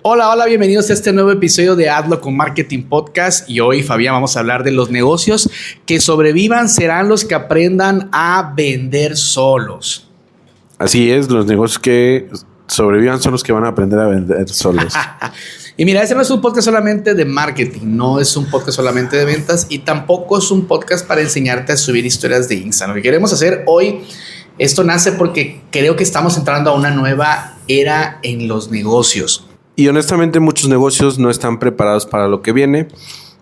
Hola, hola, bienvenidos a este nuevo episodio de Hazlo con Marketing Podcast. Y hoy, Fabián, vamos a hablar de los negocios que sobrevivan serán los que aprendan a vender solos. Así es, los negocios que sobrevivan son los que van a aprender a vender solos. Y mira, este no es un podcast solamente de marketing, no es un podcast solamente de ventas y tampoco es un podcast para enseñarte a subir historias de Instagram. Lo que queremos hacer hoy, esto nace porque creo que estamos entrando a una nueva era en los negocios. Y honestamente muchos negocios no están preparados para lo que viene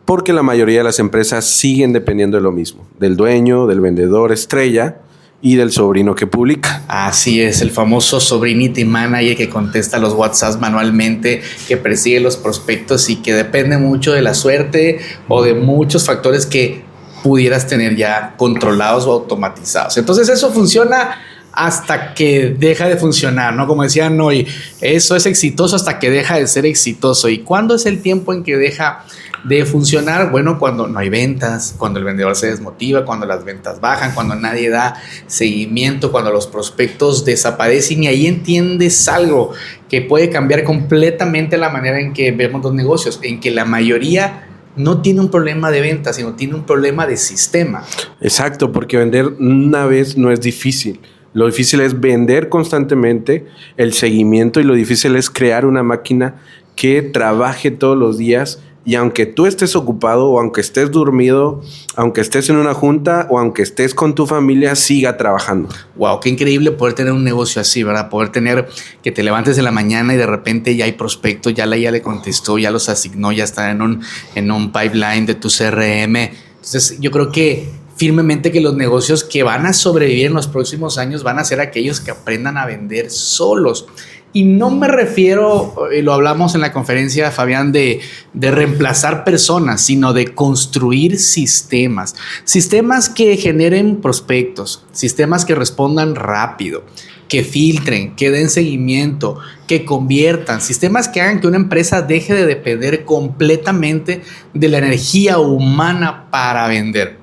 porque la mayoría de las empresas siguen dependiendo de lo mismo, del dueño, del vendedor estrella y del sobrino que publica. Así es, el famoso sobrinity manager que contesta los WhatsApps manualmente, que persigue los prospectos y que depende mucho de la suerte o de muchos factores que pudieras tener ya controlados o automatizados. Entonces eso funciona hasta que deja de funcionar, ¿no? Como decían hoy, eso es exitoso hasta que deja de ser exitoso. ¿Y cuándo es el tiempo en que deja de funcionar? Bueno, cuando no hay ventas, cuando el vendedor se desmotiva, cuando las ventas bajan, cuando nadie da seguimiento, cuando los prospectos desaparecen, y ahí entiendes algo que puede cambiar completamente la manera en que vemos los negocios, en que la mayoría no tiene un problema de venta, sino tiene un problema de sistema. Exacto, porque vender una vez no es difícil. Lo difícil es vender constantemente, el seguimiento, y lo difícil es crear una máquina que trabaje todos los días. Y aunque tú estés ocupado o aunque estés dormido, aunque estés en una junta o aunque estés con tu familia, siga trabajando. Wow, qué increíble poder tener un negocio así, ¿verdad? Poder tener que te levantes en la mañana y de repente ya hay prospectos, ya le contestó, ya los asignó, ya están en un pipeline de tu CRM. Entonces yo creo que firmemente que los negocios que van a sobrevivir en los próximos años van a ser aquellos que aprendan a vender solos. Y no me refiero, lo hablamos en la conferencia, Fabián, de reemplazar personas, sino de construir sistemas. Sistemas que generen prospectos, sistemas que respondan rápido, que filtren, que den seguimiento, que conviertan, sistemas que hagan que una empresa deje de depender completamente de la energía humana para vender.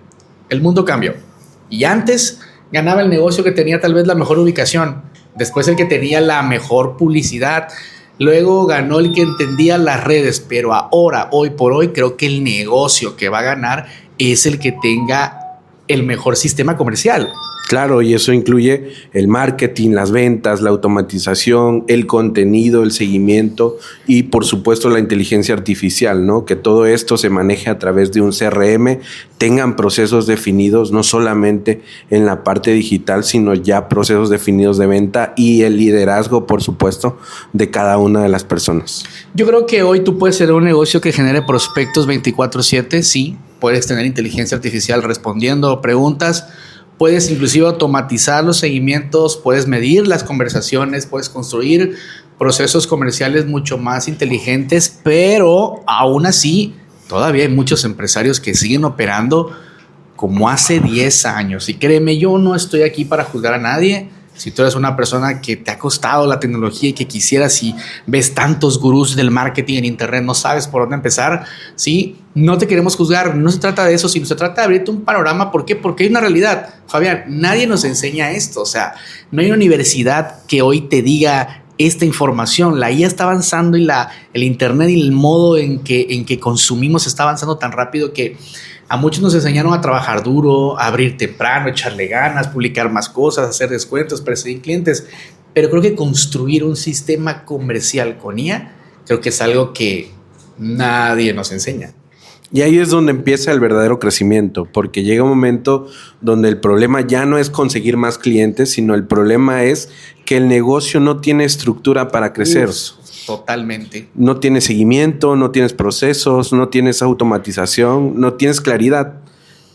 El mundo cambió y antes ganaba el negocio que tenía tal vez la mejor ubicación, después el que tenía la mejor publicidad, luego ganó el que entendía las redes, pero ahora, hoy por hoy, creo que el negocio que va a ganar es el que tenga el mejor sistema comercial. Claro, y eso incluye el marketing, las ventas, la automatización, el contenido, el seguimiento y por supuesto la inteligencia artificial, ¿no? Que todo esto se maneje a través de un CRM, tengan procesos definidos, no solamente en la parte digital, sino ya procesos definidos de venta y el liderazgo, por supuesto, de cada una de las personas. Yo creo que hoy tú puedes ser un negocio que genere prospectos 24/7, sí, puedes tener inteligencia artificial respondiendo preguntas. Puedes inclusive automatizar los seguimientos, puedes medir las conversaciones, puedes construir procesos comerciales mucho más inteligentes, pero aún así todavía hay muchos empresarios que siguen operando como hace 10 años. Y créeme, yo no estoy aquí para juzgar a nadie. Si tú eres una persona que te ha costado la tecnología y que quisieras, y ves tantos gurús del marketing en internet, no sabes por dónde empezar, ¿sí? No te queremos juzgar, no se trata de eso, sino se trata de abrirte un panorama. ¿Por qué? Porque hay una realidad. Fabián, nadie nos enseña esto. O sea, no hay una universidad que hoy te diga esta información. La IA está avanzando y el internet y el modo en que consumimos está avanzando tan rápido que a muchos nos enseñaron a trabajar duro, a abrir temprano, echarle ganas, publicar más cosas, hacer descuentos, perseguir clientes. Pero creo que construir un sistema comercial con IA, creo que es algo que nadie nos enseña. Y ahí es donde empieza el verdadero crecimiento, porque llega un momento donde el problema ya no es conseguir más clientes, sino el problema es que el negocio no tiene estructura para crecer. Totalmente. No tienes seguimiento, no tienes procesos, no tienes automatización, no tienes claridad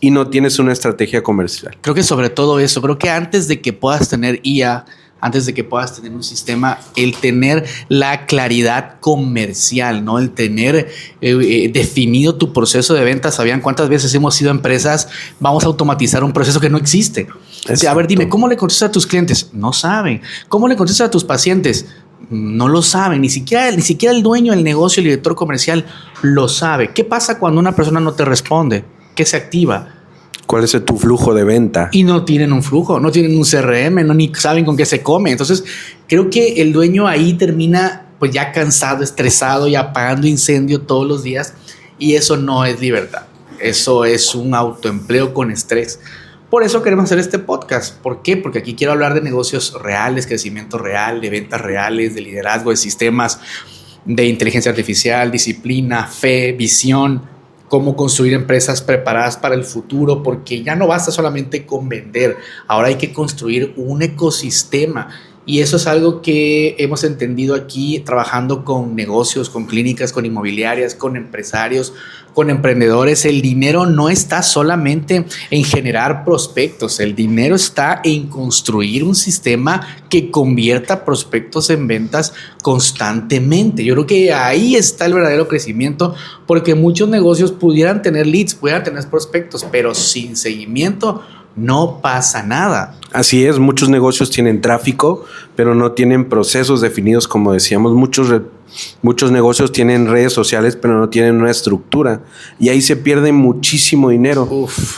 y no tienes una estrategia comercial. Creo que sobre todo eso, creo que antes de que puedas tener IA, antes de que puedas tener un sistema, el tener la claridad comercial, ¿no? El tener definido tu proceso de venta. ¿Sabían cuántas veces hemos sido empresas? Vamos a automatizar un proceso que no existe. O sea, a ver, dime, ¿cómo le contestas a tus clientes? No saben. ¿Cómo le contestas a tus pacientes? No lo saben. Ni siquiera el dueño del negocio, el director comercial, lo sabe. ¿Qué pasa cuando una persona no te responde? ¿Qué se activa? ¿Cuál es tu flujo de venta? Y no tienen un flujo, no tienen un CRM, ni saben con qué se come. Entonces, creo que el dueño ahí termina pues ya cansado, estresado y apagando incendio todos los días, y eso no es libertad. Eso es un autoempleo con estrés. Por eso queremos hacer este podcast. ¿Por qué? Porque aquí quiero hablar de negocios reales, crecimiento real, de ventas reales, de liderazgo, de sistemas, de inteligencia artificial, disciplina, fe, visión, cómo construir empresas preparadas para el futuro, porque ya no basta solamente con vender, ahora hay que construir un ecosistema. Y eso es algo que hemos entendido aquí trabajando con negocios, con clínicas, con inmobiliarias, con empresarios, con emprendedores. El dinero no está solamente en generar prospectos, el dinero está en construir un sistema que convierta prospectos en ventas constantemente. Yo creo que ahí está el verdadero crecimiento, porque muchos negocios pudieran tener leads, pudieran tener prospectos, pero sin seguimiento no pasa nada. Así es, muchos negocios tienen tráfico, pero no tienen procesos definidos, como decíamos. Muchos negocios tienen redes sociales, pero no tienen una estructura. Y ahí se pierde muchísimo dinero.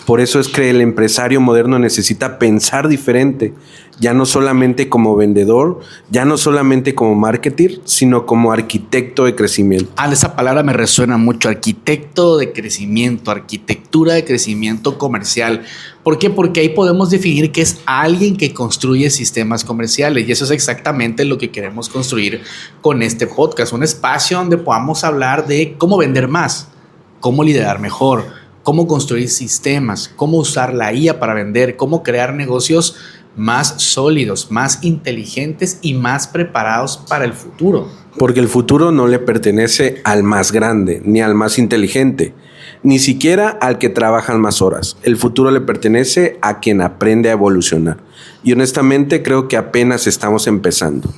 Por eso es que el empresario moderno necesita pensar diferente. Ya no solamente como vendedor, ya no solamente como marketer, sino como arquitecto de crecimiento. Esa palabra me resuena mucho, arquitecto de crecimiento, arquitectura de crecimiento comercial. ¿Por qué? Porque ahí podemos definir que es alguien que construye sistemas comerciales, y eso es exactamente lo que queremos construir con este podcast, un espacio donde podamos hablar de cómo vender más, cómo liderar mejor, cómo construir sistemas, cómo usar la IA para vender, cómo crear negocios más sólidos, más inteligentes y más preparados para el futuro. Porque el futuro no le pertenece al más grande, ni al más inteligente, ni siquiera al que trabaja más horas. El futuro le pertenece a quien aprende a evolucionar. Y honestamente creo que apenas estamos empezando.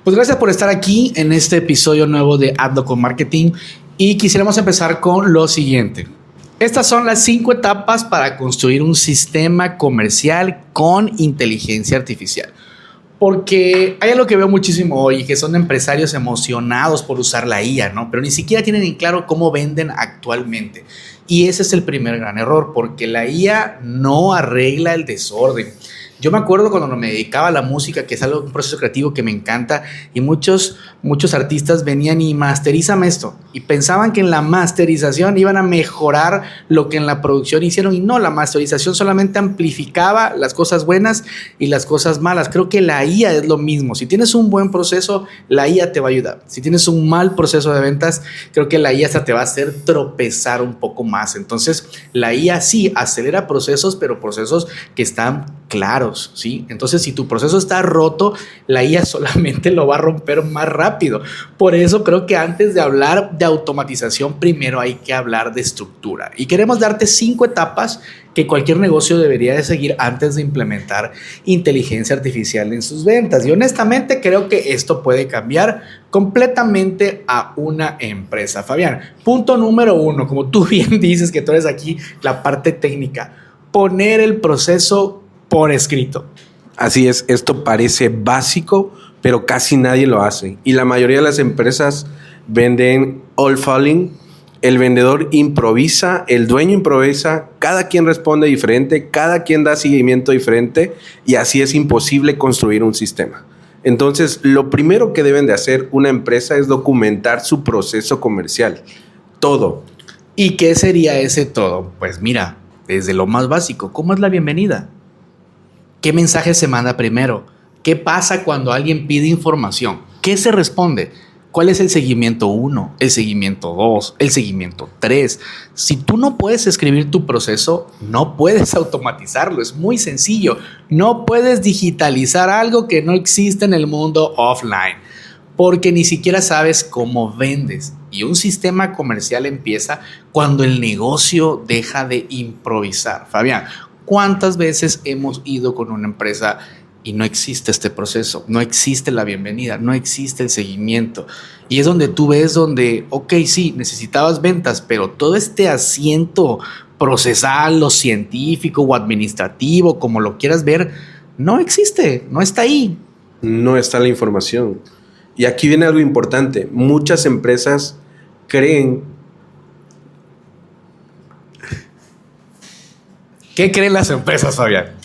Pues gracias por estar aquí en este episodio nuevo de Hazlo con Marketing, y quisiéramos empezar con lo siguiente. Estas son las 5 etapas para construir un sistema comercial con inteligencia artificial. Porque hay algo que veo muchísimo hoy, que son empresarios emocionados por usar la IA, ¿no? Pero ni siquiera tienen en claro cómo venden actualmente. Y ese es el primer gran error, porque la IA no arregla el desorden. Yo me acuerdo cuando me dedicaba a la música, que es un proceso creativo que me encanta, y muchos artistas venían y masterízame esto, y pensaban que en la masterización iban a mejorar lo que en la producción hicieron, y no, la masterización solamente amplificaba las cosas buenas y las cosas malas. Creo que la IA es lo mismo. Si tienes un buen proceso, la IA te va a ayudar. Si tienes un mal proceso de ventas, creo que la IA hasta te va a hacer tropezar un poco más. Entonces, la IA sí acelera procesos, pero procesos que están claros, ¿sí? Entonces, si tu proceso está roto, la IA solamente lo va a romper más rápido. Por eso creo que antes de hablar de automatización, primero hay que hablar de estructura. Y queremos darte 5 etapas que cualquier negocio debería de seguir antes de implementar inteligencia artificial en sus ventas. Y honestamente creo que esto puede cambiar completamente a una empresa. Fabián, punto número 1, como tú bien dices que tú eres aquí la parte técnica, poner el proceso por escrito. Así es, esto parece básico, pero casi nadie lo hace. Y la mayoría de las empresas venden all falling. El vendedor improvisa, el dueño improvisa, cada quien responde diferente, cada quien da seguimiento diferente, y así es imposible construir un sistema. Entonces, lo primero que deben de hacer una empresa es documentar su proceso comercial. Todo. ¿Y qué sería ese todo? Pues mira, desde lo más básico, ¿cómo es la bienvenida? ¿Qué mensaje se manda primero? ¿Qué pasa cuando alguien pide información? ¿Qué se responde? ¿Cuál es el seguimiento 1, el seguimiento 2, el seguimiento 3? Si tú no puedes escribir tu proceso, no puedes automatizarlo. Es muy sencillo. No puedes digitalizar algo que no existe en el mundo offline, porque ni siquiera sabes cómo vendes. Y un sistema comercial empieza cuando el negocio deja de improvisar. Fabián, ¿cuántas veces hemos ido con una empresa y no existe este proceso, no existe la bienvenida, no existe el seguimiento? Y es donde tú ves ok, sí, necesitabas ventas, pero todo este asiento procesal o científico o administrativo, como lo quieras ver, no existe, no está ahí. No está la información. Y aquí viene algo importante. Muchas empresas creen... ¿Qué creen las empresas, Fabián?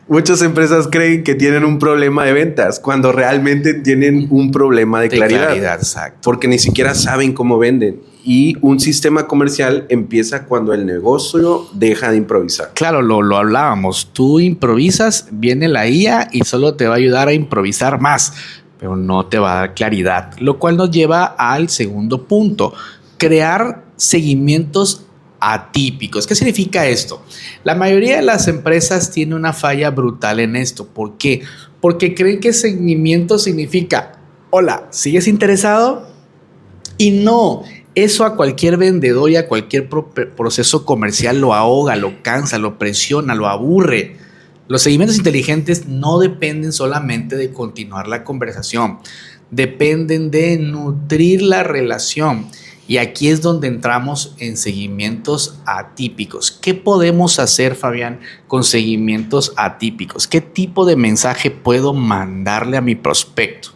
Muchas empresas creen que tienen un problema de ventas cuando realmente tienen un problema de claridad. Exacto. Porque ni siquiera saben cómo venden. Y un sistema comercial empieza cuando el negocio deja de improvisar. Claro, lo hablábamos. Tú improvisas, viene la IA y solo te va a ayudar a improvisar más, pero no te va a dar claridad. Lo cual nos lleva al segundo punto: crear seguimientos atípicos. ¿Qué significa esto? La mayoría de las empresas tiene una falla brutal en esto. ¿Por qué? Porque creen que seguimiento significa: hola, ¿sigues interesado? Y no, eso a cualquier vendedor y a cualquier proceso comercial lo ahoga, lo cansa, lo presiona, lo aburre. Los seguimientos inteligentes no dependen solamente de continuar la conversación, dependen de nutrir la relación. Y aquí es donde entramos en seguimientos atípicos. ¿Qué podemos hacer, Fabián, con seguimientos atípicos? ¿Qué tipo de mensaje puedo mandarle a mi prospecto?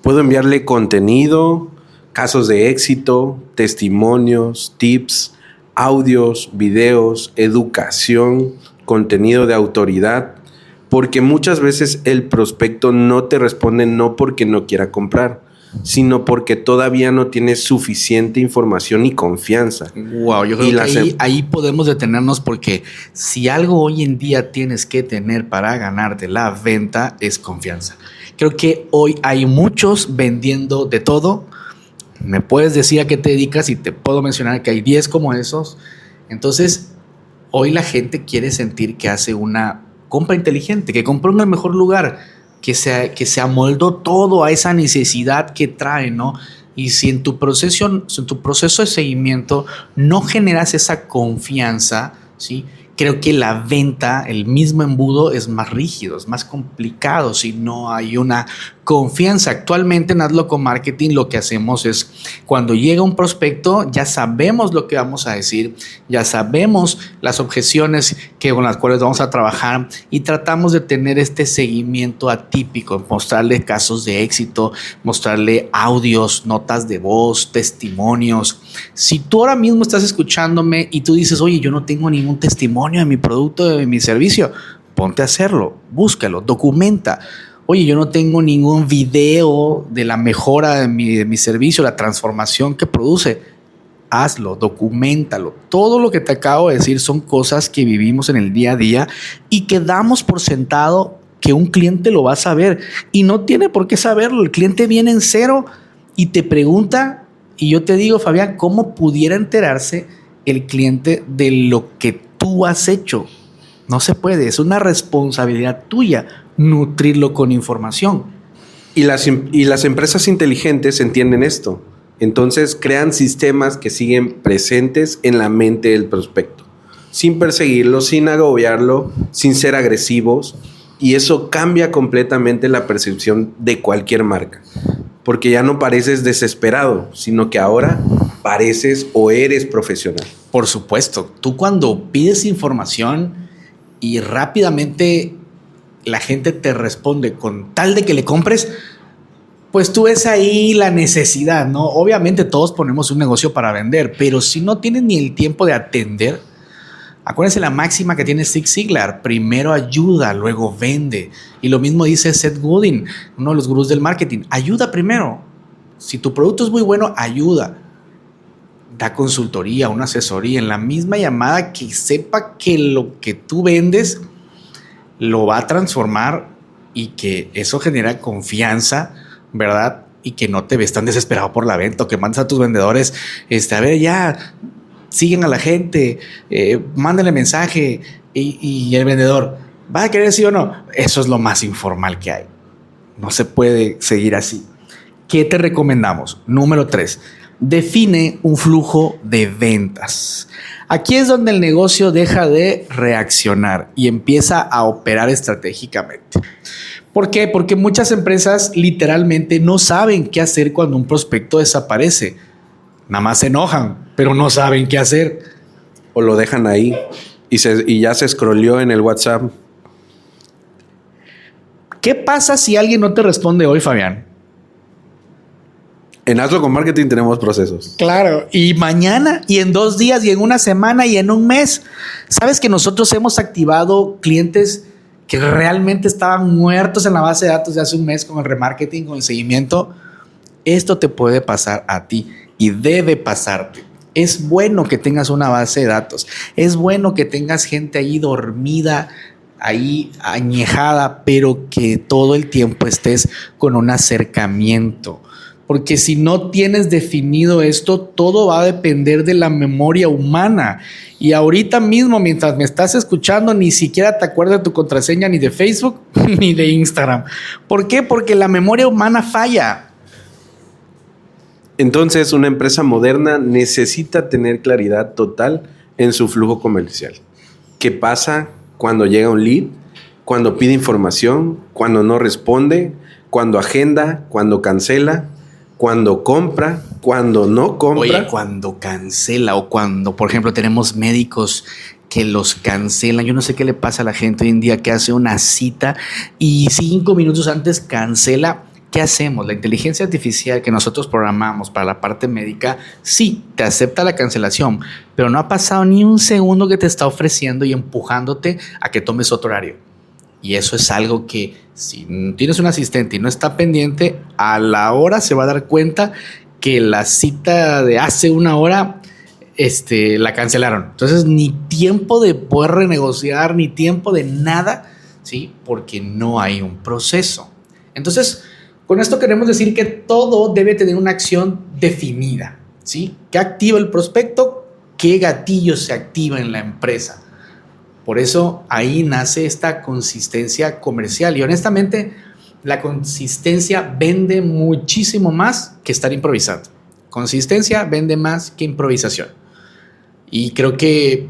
Puedo enviarle contenido, casos de éxito, testimonios, tips, audios, videos, educación, contenido de autoridad, porque muchas veces el prospecto no te responde no porque no quiera comprar, sino porque todavía no tiene suficiente información y confianza. Wow, yo creo que ahí podemos detenernos, porque si algo hoy en día tienes que tener para ganarte la venta es confianza. Creo que hoy hay muchos vendiendo de todo. Me puedes decir a qué te dedicas y te puedo mencionar que hay 10 como esos. Entonces, hoy la gente quiere sentir que hace una compra inteligente, que compró en el mejor lugar, que se amoldó todo a esa necesidad que trae, ¿no? Y si en tu proceso de seguimiento no generas esa confianza, ¿sí? Creo que la venta, el mismo embudo, es más rígido, es más complicado si no hay una confianza. Actualmente en Hazlo con Marketing lo que hacemos es, cuando llega un prospecto, ya sabemos lo que vamos a decir, ya sabemos las objeciones con las cuales vamos a trabajar, y tratamos de tener este seguimiento atípico, mostrarle casos de éxito, mostrarle audios, notas de voz, testimonios. Si tú ahora mismo estás escuchándome y tú dices: oye, yo no tengo ningún testimonio de mi producto, de mi servicio, ponte a hacerlo, búscalo, documenta. Oye, yo no tengo ningún video de la mejora de mi servicio, la transformación que produce. Hazlo, documentalo. Todo lo que te acabo de decir son cosas que vivimos en el día a día y que damos por sentado que un cliente lo va a saber. Y no tiene por qué saberlo. El cliente viene en cero y te pregunta, y yo te digo, Fabián, ¿cómo pudiera enterarse el cliente de lo que tú has hecho? No se puede, es una responsabilidad tuya nutrirlo con información. Y las empresas inteligentes entienden esto. Entonces crean sistemas que siguen presentes en la mente del prospecto, sin perseguirlo, sin agobiarlo, sin ser agresivos. Y eso cambia completamente la percepción de cualquier marca. Porque ya no pareces desesperado, sino que ahora pareces o eres profesional. Por supuesto, tú cuando pides información y rápidamente la gente te responde con tal de que le compres, pues tú ves ahí la necesidad, ¿no? Obviamente todos ponemos un negocio para vender, pero si no tienes ni el tiempo de atender, acuérdense la máxima que tiene Zig Ziglar: primero ayuda, luego vende. Y lo mismo dice Seth Godin, uno de los gurús del marketing: ayuda primero. Si tu producto es muy bueno, ayuda. Da consultoría, una asesoría en la misma llamada, que sepa que lo que tú vendes lo va a transformar y que eso genera confianza, ¿verdad? Y que no te ves tan desesperado por la venta, o que mandas a tus vendedores, a ver, ya, siguen a la gente, mándale mensaje, y el vendedor, ¿va a querer sí o no? Eso es lo más informal que hay. No se puede seguir así. ¿Qué te recomendamos? Número 3, define un flujo de ventas. Aquí es donde el negocio deja de reaccionar y empieza a operar estratégicamente. ¿Por qué? Porque muchas empresas literalmente no saben qué hacer cuando un prospecto desaparece. Nada más se enojan, pero no saben qué hacer. O lo dejan ahí y ya se scrolleó en el WhatsApp. ¿Qué pasa si alguien no te responde hoy, Fabián? En Hazlo con Marketing tenemos procesos. Claro, y mañana, y en 2 días, y en una semana, y en un mes. ¿Sabes que nosotros hemos activado clientes que realmente estaban muertos en la base de datos de hace un mes con el remarketing, con el seguimiento. Esto te puede pasar a ti y debe pasarte. Es bueno que tengas una base de datos. Es bueno que tengas gente ahí dormida, ahí añejada, pero que todo el tiempo estés con un acercamiento. Porque si no tienes definido esto, todo va a depender de la memoria humana. Y ahorita mismo, mientras me estás escuchando, ni siquiera te acuerdas de tu contraseña ni de Facebook ni de Instagram. ¿Por qué? Porque la memoria humana falla. Entonces, una empresa moderna necesita tener claridad total en su flujo comercial. ¿Qué pasa cuando llega un lead? Cuando pide información, cuando no responde, cuando agenda, cuando cancela, cuando compra, cuando no compra. Oye, cuando cancela o cuando, por ejemplo, tenemos médicos que los cancelan. Yo no sé qué le pasa a la gente hoy en día que hace una cita y 5 minutos antes cancela. ¿Qué hacemos? La inteligencia artificial que nosotros programamos para la parte médica, sí, te acepta la cancelación, pero no ha pasado ni un segundo que te está ofreciendo y empujándote a que tomes otro horario. Y eso es algo que si tienes un asistente y no está pendiente, a la hora se va a dar cuenta que la cita de hace una hora la cancelaron. Entonces, ni tiempo de poder renegociar, ni tiempo de nada, ¿sí? Porque no hay un proceso. Entonces, con esto queremos decir que todo debe tener una acción definida, ¿sí? ¿Qué activa el prospecto? ¿Qué gatillo se activa en la empresa? Por eso ahí nace esta consistencia comercial. Y honestamente, la consistencia vende muchísimo más que estar improvisando. Consistencia vende más que improvisación. Y creo que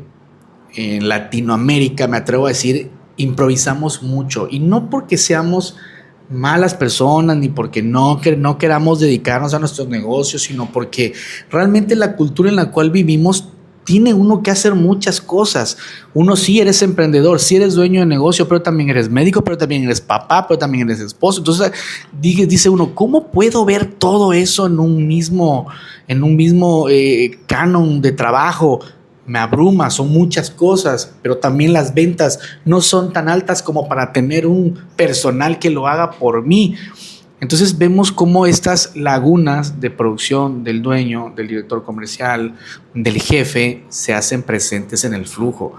en Latinoamérica, me atrevo a decir, improvisamos mucho. Y no porque seamos malas personas, ni porque no queramos dedicarnos a nuestros negocios, sino porque realmente la cultura en la cual vivimos tiene uno que hacer muchas cosas. Uno sí eres emprendedor, sí eres dueño de negocio, pero también eres médico, pero también eres papá, pero también eres esposo. Entonces dice uno, ¿cómo puedo ver todo eso en un mismo canon de trabajo? Me abruma, son muchas cosas, pero también las ventas no son tan altas como para tener un personal que lo haga por mí. Entonces vemos cómo estas lagunas de producción del dueño, del director comercial, del jefe, se hacen presentes en el flujo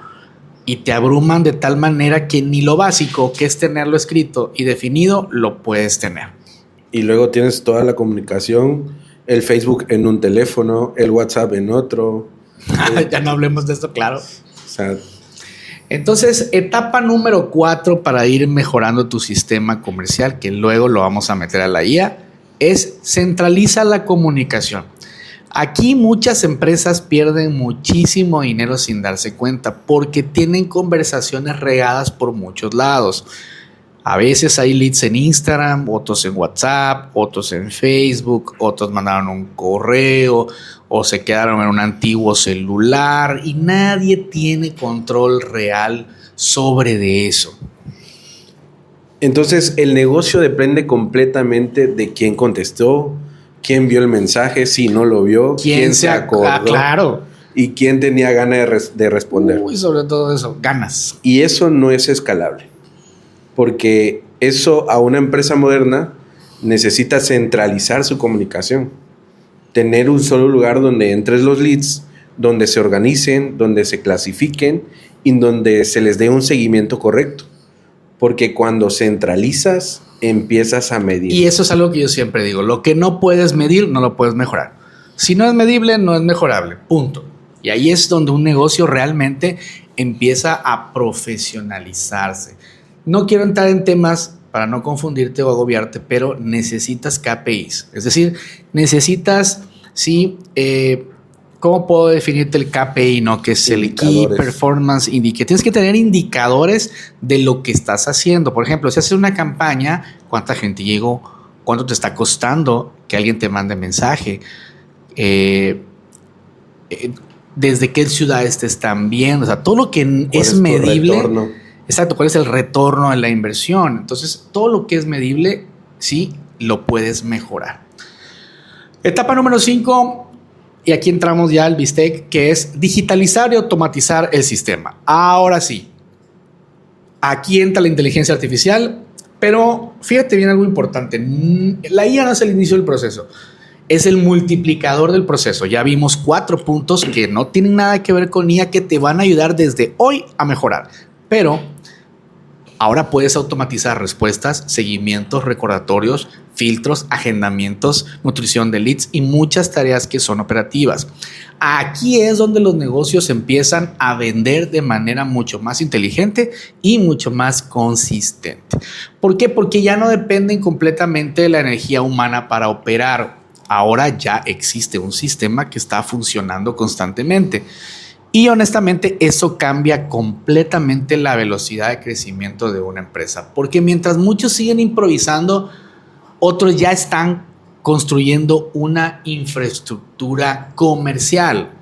y te abruman de tal manera que ni lo básico, que es tenerlo escrito y definido, lo puedes tener. Y luego tienes toda la comunicación, el Facebook en un teléfono, el WhatsApp en otro. Ya no hablemos de esto, claro. O sea, entonces, etapa número 4 para ir mejorando tu sistema comercial, que luego lo vamos a meter a la IA, es centraliza la comunicación. Aquí muchas empresas pierden muchísimo dinero sin darse cuenta porque tienen conversaciones regadas por muchos lados. A veces hay leads en Instagram, otros en WhatsApp, otros en Facebook, otros mandaron un correo o se quedaron en un antiguo celular y nadie tiene control real sobre de eso. entonces el negocio depende completamente de quién contestó, quién vio el mensaje, si no lo vio, quién se acordó. Claro. Y quién tenía ganas de responder. Uy, sobre todo eso, ganas. Y eso no es escalable. Porque eso a una empresa moderna necesita centralizar su comunicación. Tener un solo lugar donde entres los leads, donde se organicen, donde se clasifiquen y donde se les dé un seguimiento correcto. Porque cuando centralizas, empiezas a medir. Y eso es algo que yo siempre digo. Lo que no puedes medir, no lo puedes mejorar. Si no es medible, no es mejorable. Punto. Y ahí es donde un negocio realmente empieza a profesionalizarse. No quiero entrar en temas para no confundirte o agobiarte, pero necesitas KPIs. Es decir, necesitas, sí, ¿cómo puedo definirte el KPI? ¿No? Que es el Key Performance Indicator. Tienes que tener indicadores de lo que estás haciendo. Por ejemplo, si haces una campaña, ¿cuánta gente llegó? ¿Cuánto te está costando que alguien te mande mensaje? ¿Desde qué ciudades te están viendo? O sea, todo lo que es medible. Exacto, ¿cuál es el retorno de la inversión? Entonces, todo lo que es medible, sí, lo puedes mejorar. Etapa número 5, y aquí entramos ya al bistec, que es digitalizar y automatizar el sistema. Ahora sí, Aquí entra la inteligencia artificial, pero fíjate bien algo importante. La IA no es el inicio del proceso, es el multiplicador del proceso. Ya vimos 4 puntos que no tienen nada que ver con IA, que te van a ayudar desde hoy a mejorar. Pero ahora puedes automatizar respuestas, seguimientos, recordatorios, filtros, agendamientos, nutrición de leads y muchas tareas que son operativas. Aquí es donde los negocios empiezan a vender de manera mucho más inteligente y mucho más consistente. ¿Por qué? Porque ya no dependen completamente de la energía humana para operar. Ahora ya existe un sistema que está funcionando constantemente. Y honestamente eso cambia completamente la velocidad de crecimiento de una empresa. Porque mientras muchos siguen improvisando, otros ya están construyendo una infraestructura comercial.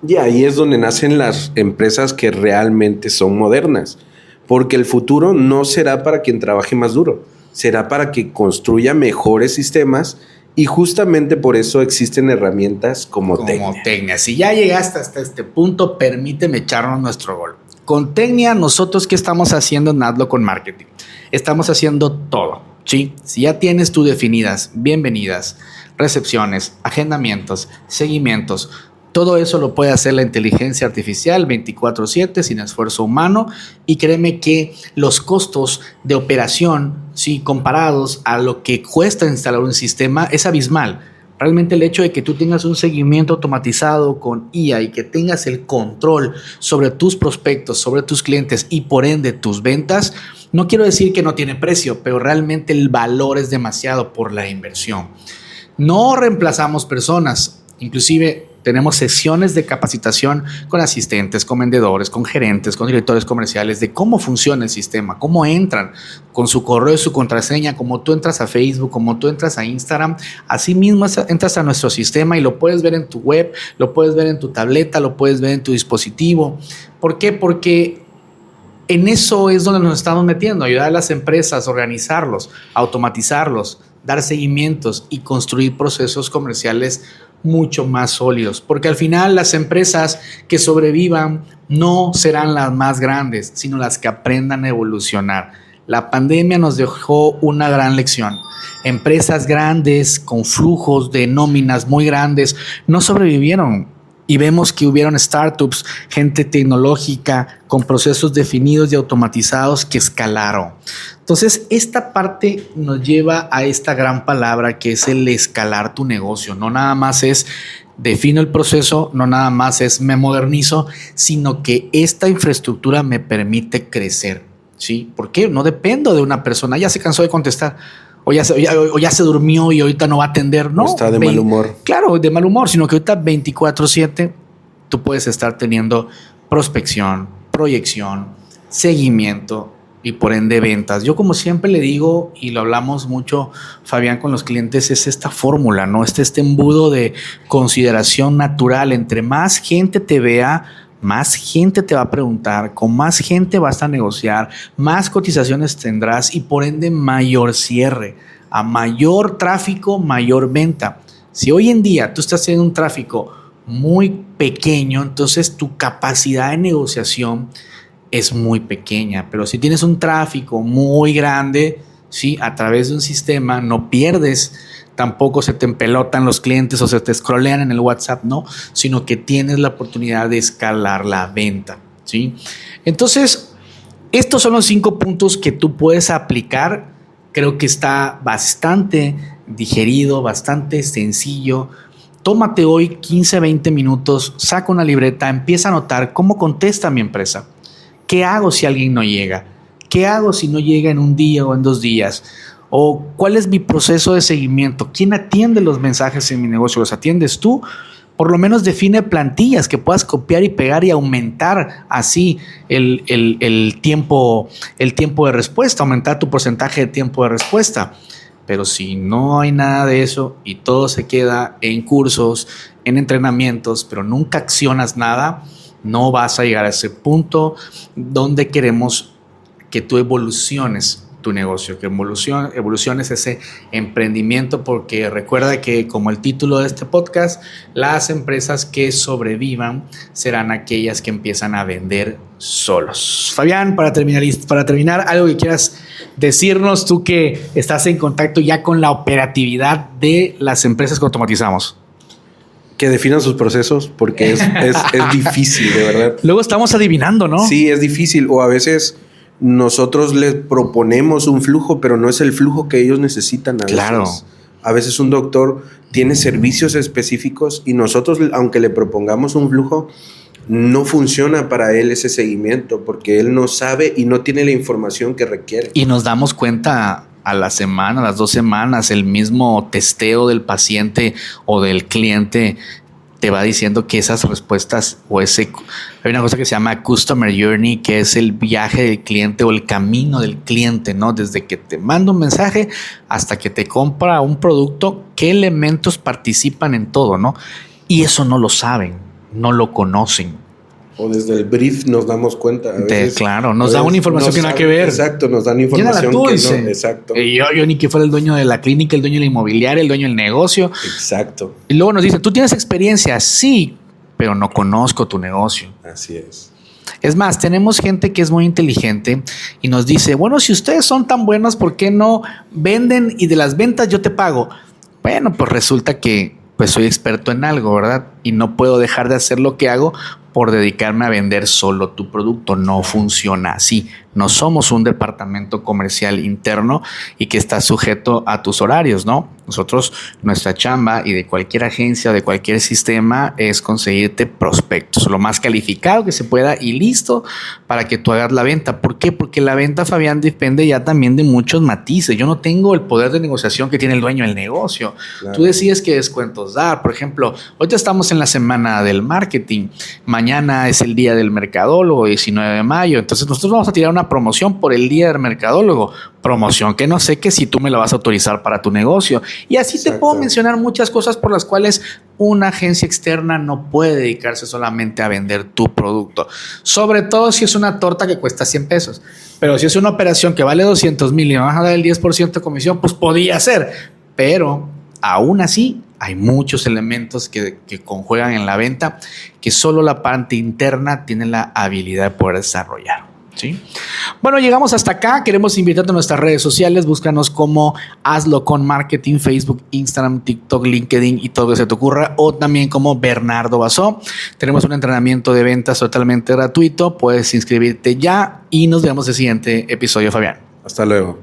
Y ahí es donde nacen las empresas que realmente son modernas. Porque el futuro no será para quien trabaje más duro, será para que construya mejores sistemas. Y justamente por eso existen herramientas como Tecnia. Si ya llegaste hasta este punto, permíteme echarnos nuestro gol. Con Tecnia, nosotros, ¿qué estamos haciendo en Hazlo con Marketing? Estamos haciendo todo, ¿sí? Si ya tienes tú definidas bienvenidas, recepciones, agendamientos, seguimientos, todo eso lo puede hacer la inteligencia artificial 24/7 sin esfuerzo humano, y créeme que los costos de operación, sí, comparados a lo que cuesta instalar un sistema, es abismal. Realmente el hecho de que tú tengas un seguimiento automatizado con IA y que tengas el control sobre tus prospectos, sobre tus clientes y por ende tus ventas, no quiero decir que no tiene precio, pero realmente el valor es demasiado por la inversión. No reemplazamos personas, inclusive tenemos sesiones de capacitación con asistentes, con vendedores, con gerentes, con directores comerciales de cómo funciona el sistema, cómo entran con su correo y su contraseña, como tú entras a Facebook, como tú entras a Instagram, así mismo entras a nuestro sistema y lo puedes ver en tu web, lo puedes ver en tu tableta, lo puedes ver en tu dispositivo. ¿Por qué? Porque en eso es donde nos estamos metiendo, ayudar a las empresas a organizarlos, automatizarlos, dar seguimientos y construir procesos comerciales mucho más sólidos, porque al final las empresas que sobrevivan no serán las más grandes, sino las que aprendan a evolucionar. La pandemia nos dejó una gran lección. Empresas grandes con flujos de nóminas muy grandes no sobrevivieron. Y vemos que hubieron startups, gente tecnológica con procesos definidos y automatizados que escalaron. Entonces, esta parte nos lleva a esta gran palabra que es el escalar tu negocio. No nada más es defino el proceso, no nada más es me modernizo, sino que esta infraestructura me permite crecer, ¿sí? ¿Por qué? No dependo de una persona, ya se cansó de contestar. O ya se durmió y ahorita no va a atender. No, está de mal humor. Claro, de mal humor, sino que ahorita 24/7 tú puedes estar teniendo prospección, proyección, seguimiento y por ende ventas. Yo como siempre le digo, y lo hablamos mucho, Fabián, con los clientes, es esta fórmula, ¿no? Este embudo de consideración natural. Entre más gente te vea, más gente te va a preguntar, con más gente vas a negociar, más cotizaciones tendrás y por ende mayor cierre. A mayor tráfico, mayor venta. Si hoy en día tú estás en un tráfico muy pequeño, entonces tu capacidad de negociación es muy pequeña. Pero si tienes un tráfico muy grande, ¿sí? A través de un sistema no pierdes. Tampoco se te empelotan los clientes o se te scrollean en el WhatsApp, no, sino que tienes la oportunidad de escalar la venta, ¿sí? Entonces, estos son los 5 puntos que tú puedes aplicar. Creo que está bastante digerido, bastante sencillo. Tómate hoy 15, 20 minutos, saca una libreta, empieza a anotar cómo contesta mi empresa. ¿Qué hago si alguien no llega? ¿Qué hago si no llega en un día o en 2 días? ¿O cuál es mi proceso de seguimiento? ¿Quién atiende los mensajes en mi negocio? ¿Los atiendes tú? Por lo menos define plantillas que puedas copiar y pegar y aumentar así el tiempo de respuesta, aumentar tu porcentaje de tiempo de respuesta. Pero si no hay nada de eso y todo se queda en cursos, en entrenamientos, pero nunca accionas nada, no vas a llegar a ese punto donde queremos que tú evoluciones tu negocio, que evoluciones ese emprendimiento, porque recuerda que, como el título de este podcast, las empresas que sobrevivan serán aquellas que empiezan a vender solos. Fabián, para terminar, algo que quieras decirnos, tú que estás en contacto ya con la operatividad de las empresas que automatizamos. Que definan sus procesos, porque es difícil, de verdad. Luego estamos adivinando, ¿no? Sí, es difícil. O a veces nosotros les proponemos un flujo, pero no es el flujo que ellos necesitan. Claro. A veces un doctor tiene servicios específicos y nosotros, aunque le propongamos un flujo, no funciona para él ese seguimiento, porque él no sabe y no tiene la información que requiere. Y nos damos cuenta a la semana, a las 2 semanas, el mismo testeo del paciente o del cliente te va diciendo que esas respuestas hay una cosa que se llama Customer Journey, que es el viaje del cliente o el camino del cliente, ¿no? Desde que te manda un mensaje hasta que te compra un producto, qué elementos participan en todo, ¿no? Y eso no lo saben, no lo conocen. O desde el brief nos damos cuenta. Claro, nos da una información que nada que ver. Exacto, nos dan información tú, que dice. no. Exacto. Y yo ni que fuera el dueño de la clínica, el dueño de la inmobiliaria, el dueño del negocio. Exacto. Y luego nos dicen, ¿tú tienes experiencia? Sí, pero no conozco tu negocio. Así es. Es más, tenemos gente que es muy inteligente y nos dice, bueno, si ustedes son tan buenos, ¿por qué no venden y de las ventas yo te pago? Bueno, pues resulta que pues soy experto en algo, ¿verdad? Y no puedo dejar de hacer lo que hago por dedicarme a vender solo tu producto. No funciona así. No somos un departamento comercial interno y que está sujeto a tus horarios, ¿no? Nosotros, nuestra chamba y de cualquier agencia o de cualquier sistema es conseguirte prospectos, lo más calificado que se pueda y listo para que tú hagas la venta. ¿Por qué? Porque la venta, Fabián, depende ya también de muchos matices. Yo no tengo el poder de negociación que tiene el dueño del negocio. Claro. Tú decides qué descuentos dar. Por ejemplo, ahorita estamos en la semana del marketing. Mañana es el día del mercadólogo, 19 de mayo. Entonces nosotros vamos a tirar una promoción por el día del mercadólogo. Promoción que no sé que si tú me la vas a autorizar para tu negocio. Y así te puedo mencionar muchas cosas por las cuales una agencia externa no puede dedicarse solamente a vender tu producto. Sobre todo si es una torta que cuesta 100 pesos. Pero si es una operación que vale 200,000 y me vas a dar el 10% de comisión, pues podía ser. Pero aún así hay muchos elementos que conjuegan en la venta que solo la parte interna tiene la habilidad de poder desarrollar. ¿Sí? Bueno, llegamos hasta acá. Queremos invitarte a nuestras redes sociales. Búscanos como Hazlo con Marketing, Facebook, Instagram, TikTok, LinkedIn y todo lo que se te ocurra. O también como Bernardo Basó. Tenemos un entrenamiento de ventas totalmente gratuito. Puedes inscribirte ya y nos vemos en el siguiente episodio, Fabián. Hasta luego.